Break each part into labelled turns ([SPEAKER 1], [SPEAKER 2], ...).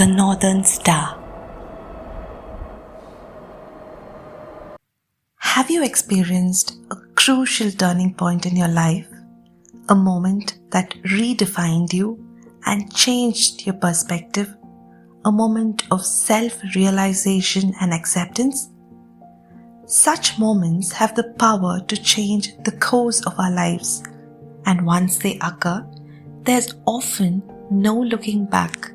[SPEAKER 1] the Northern Star. Have you experienced a crucial turning point in your life? A moment that redefined you and changed your perspective? A moment of self-realization and acceptance? Such moments have the power to change the course of our lives, and once they occur, there's often no looking back.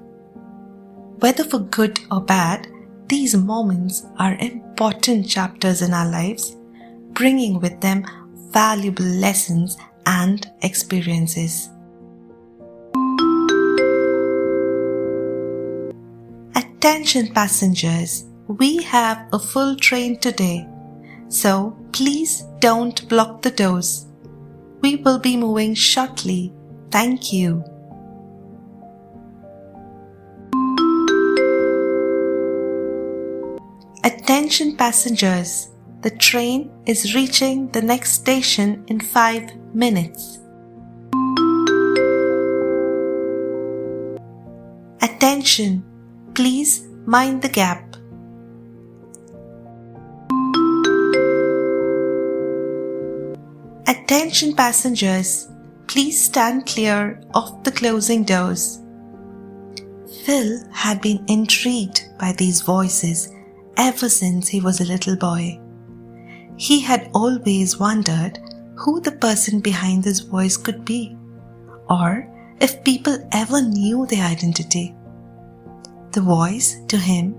[SPEAKER 1] Whether for good or bad, these moments are important chapters in our lives, bringing with them valuable lessons and experiences. Attention passengers, we have a full train today, so please don't block the doors. We will be moving shortly. Thank you. Attention passengers, the train is reaching the next station in 5 minutes. Attention, please mind the gap. Attention passengers, please stand clear of the closing doors. Phil had been intrigued by these voices ever since he was a little boy. He had always wondered who the person behind this voice could be, or if people ever knew their identity. The voice, to him,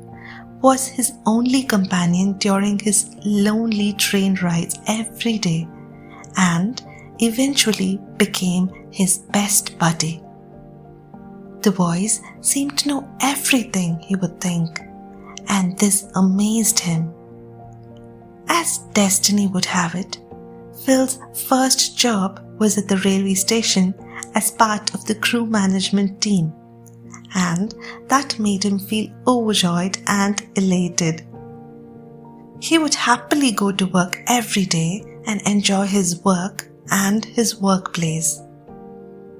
[SPEAKER 1] was his only companion during his lonely train rides every day, and eventually became his best buddy. The voice seemed to know everything he would think, and this amazed him. As destiny would have it, Phil's first job was at the railway station as part of the crew management team, and that made him feel overjoyed and elated. He would happily go to work every day and enjoy his work and his workplace.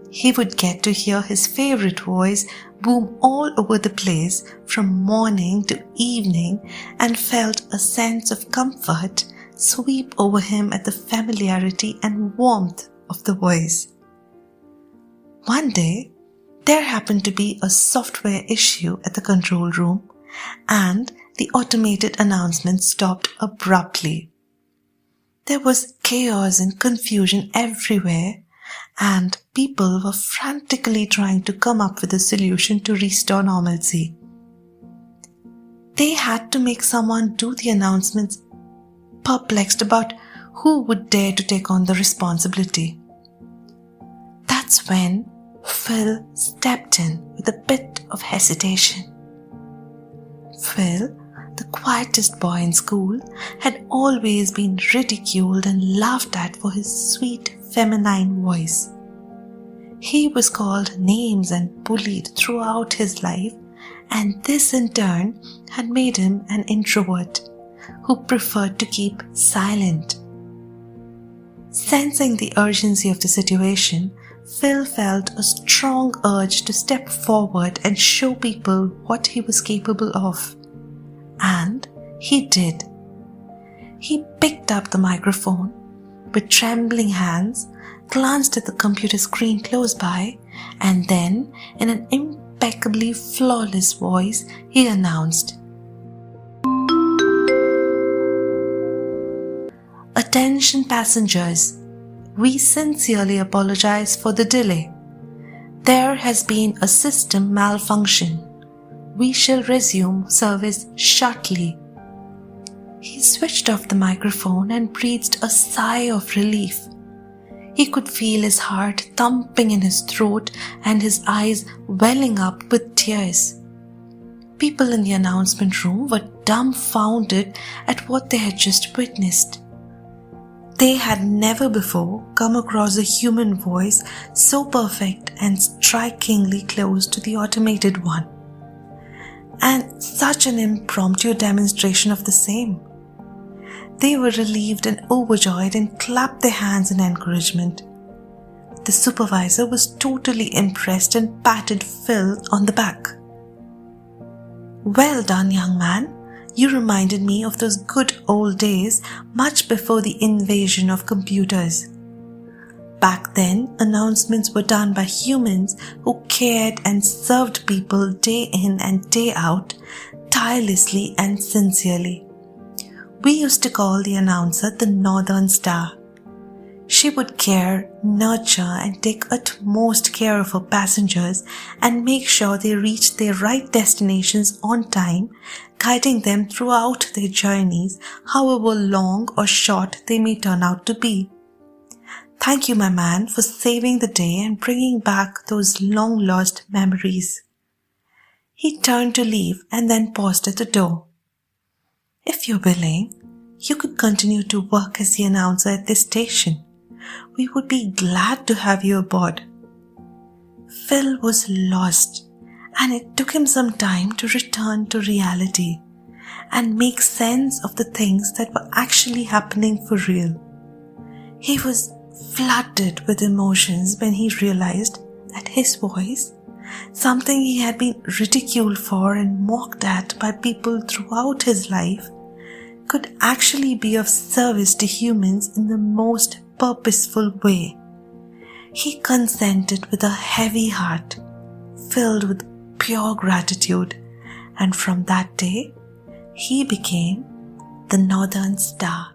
[SPEAKER 1] He would get to hear his favorite voice boom all over the place from morning to evening, and felt a sense of comfort sweep over him at the familiarity and warmth of the voice. One day, there happened to be a software issue at the control room, and the automated announcement stopped abruptly. There was chaos and confusion everywhere, and people were frantically trying to come up with a solution to restore normalcy. They had to make someone do the announcements, perplexed about who would dare to take on the responsibility. That's when Phil stepped in with a bit of hesitation. Phil, the quietest boy in school, had always been ridiculed and laughed at for his sweet feminine voice. He was called names and bullied throughout his life, and this in turn had made him an introvert who preferred to keep silent. Sensing the urgency of the situation, Phil felt a strong urge to step forward and show people what he was capable of. And he did. He picked up the microphone with trembling hands, glanced at the computer screen close by, and then, in an impeccably flawless voice, he announced, "Attention passengers, we sincerely apologize for the delay. There has been a system malfunction. We shall resume service shortly." He switched off the microphone and breathed a sigh of relief. He could feel his heart thumping in his throat and his eyes welling up with tears. People in the announcement room were dumbfounded at what they had just witnessed. They had never before come across a human voice so perfect and strikingly close to the automated one, and such an impromptu demonstration of the same. They were relieved and overjoyed and clapped their hands in encouragement. The supervisor was totally impressed and patted Phil on the back. Well done, young man. You reminded me of those good old days much before the invasion of computers. Back then, announcements were done by humans who cared and served people day in and day out, tirelessly and sincerely. We used to call the announcer the Northern Star. She would care, nurture, and take utmost care of her passengers and make sure they reached their right destinations on time, guiding them throughout their journeys, however long or short they may turn out to be. Thank you, my man, for saving the day and bringing back those long-lost memories. He turned to leave and then paused at the door. If you're willing, you could continue to work as the announcer at this station. We would be glad to have you aboard. Phil was lost, and it took him some time to return to reality and make sense of the things that were actually happening for real. He was flooded with emotions when he realized that his voice, something he had been ridiculed for and mocked at by people throughout his life, could actually be of service to humans in the most purposeful way. He consented with a heavy heart, filled with pure gratitude, and from that day, he became the Northern Star.